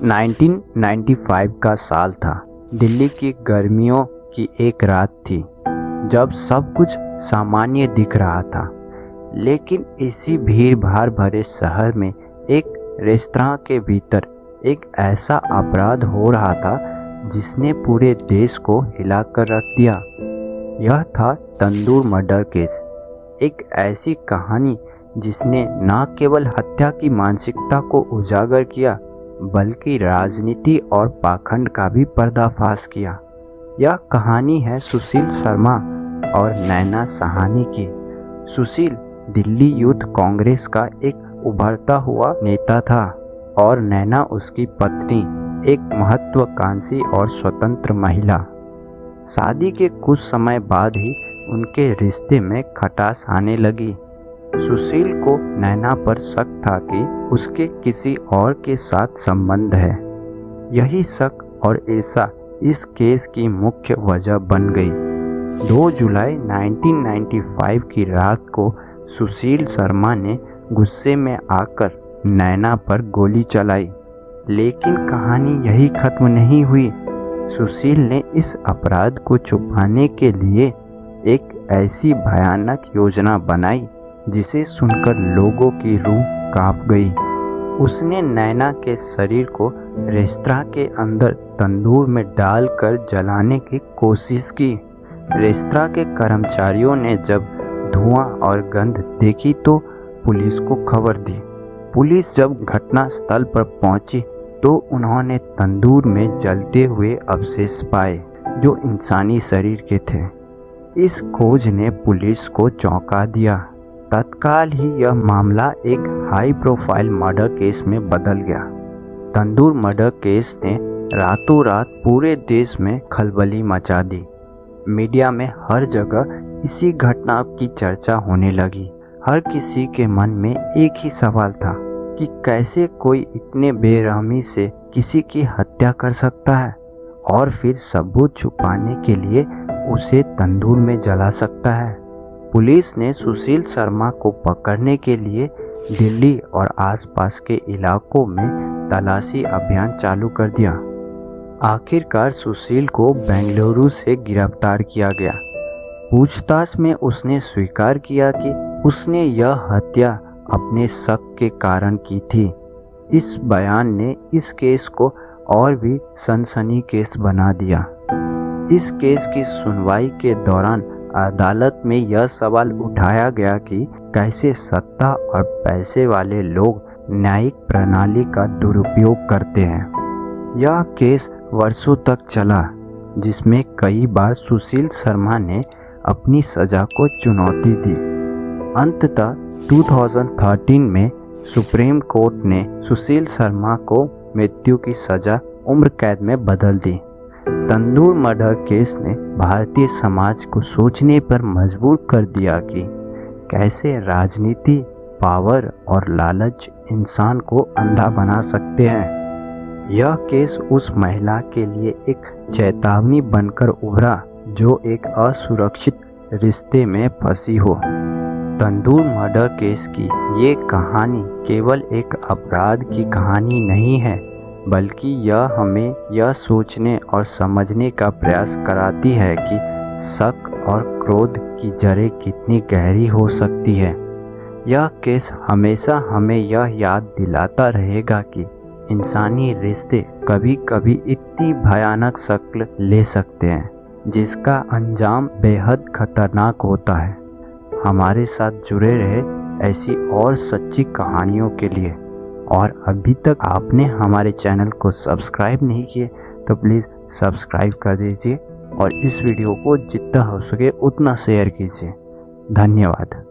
1995 का साल था। दिल्ली की गर्मियों की एक रात थी जब सब कुछ सामान्य दिख रहा था, लेकिन इसी भीड़ भाड़ भरे शहर में एक रेस्तरां के भीतर एक ऐसा अपराध हो रहा था जिसने पूरे देश को हिलाकर रख दिया। यह था तंदूर मर्डर केस, एक ऐसी कहानी जिसने न केवल हत्या की मानसिकता को उजागर किया बल्कि राजनीति और पाखंड का भी पर्दाफाश किया। यह कहानी है सुशील शर्मा और नैना साहनी की। सुशील दिल्ली यूथ कांग्रेस का एक उभरता हुआ नेता था और नैना उसकी पत्नी, एक महत्वाकांक्षी और स्वतंत्र महिला। शादी के कुछ समय बाद ही उनके रिश्ते में खटास आने लगी। सुशील को नैना पर शक था कि उसके किसी और के साथ संबंध है। यही शक और ईर्ष्या इस केस की मुख्य वजह बन गई। 2 जुलाई 1995 की रात को सुशील शर्मा ने गुस्से में आकर नैना पर गोली चलाई, लेकिन कहानी यही खत्म नहीं हुई। सुशील ने इस अपराध को छुपाने के लिए एक ऐसी भयानक योजना बनाई जिसे सुनकर लोगों की रूह कांप गई। उसने नैना के शरीर को रेस्तरां के अंदर तंदूर में डालकर जलाने की कोशिश की। रेस्तरां के कर्मचारियों ने जब धुआं और गंध देखी तो पुलिस को खबर दी। पुलिस जब घटना स्थल पर पहुंची तो उन्होंने तंदूर में जलते हुए अवशेष पाए जो इंसानी शरीर के थे। इस खोज ने पुलिस को चौंका दिया। तत्काल ही यह मामला एक हाई प्रोफाइल मर्डर केस में बदल गया। तंदूर मर्डर केस ने रातों रात पूरे देश में खलबली मचा दी। मीडिया में हर जगह इसी घटना की चर्चा होने लगी। हर किसी के मन में एक ही सवाल था कि कैसे कोई इतने बेरहमी से किसी की हत्या कर सकता है और फिर सबूत छुपाने के लिए उसे तंदूर में जला सकता है। पुलिस ने सुशील शर्मा को पकड़ने के लिए दिल्ली और आसपास के इलाकों में तलाशी अभियान चालू कर दिया। आखिरकार सुशील को बेंगलुरु से गिरफ्तार किया गया। पूछताछ में उसने स्वीकार किया कि उसने यह हत्या अपने शक के कारण की थी। इस बयान ने इस केस को और भी सनसनीखेज बना दिया। इस केस की सुनवाई के दौरान अदालत में यह सवाल उठाया गया कि कैसे सत्ता और पैसे वाले लोग न्यायिक प्रणाली का दुरुपयोग करते हैं। यह केस वर्षों तक चला, जिसमें कई बार सुशील शर्मा ने अपनी सजा को चुनौती दी। अंततः 2013 में सुप्रीम कोर्ट ने सुशील शर्मा को मृत्यु की सजा उम्र कैद में बदल दी। तंदूर मर्डर केस ने भारतीय समाज को सोचने पर मजबूर कर दिया कि कैसे राजनीति, पावर और लालच इंसान को अंधा बना सकते हैं। यह केस उस महिला के लिए एक चेतावनी बनकर उभरा जो एक असुरक्षित रिश्ते में फंसी हो। तंदूर मर्डर केस की ये कहानी केवल एक अपराध की कहानी नहीं है, बल्कि यह हमें यह सोचने और समझने का प्रयास कराती है कि शक और क्रोध की जड़ें कितनी गहरी हो सकती है। यह केस हमेशा हमें यह याद दिलाता रहेगा कि इंसानी रिश्ते कभी कभी इतनी भयानक शक्ल ले सकते हैं जिसका अंजाम बेहद खतरनाक होता है। हमारे साथ जुड़े रहे ऐसी और सच्ची कहानियों के लिए। और अभी तक आपने हमारे चैनल को सब्सक्राइब नहीं किए तो प्लीज़ सब्सक्राइब कर दीजिए और इस वीडियो को जितना हो सके उतना शेयर कीजिए। धन्यवाद।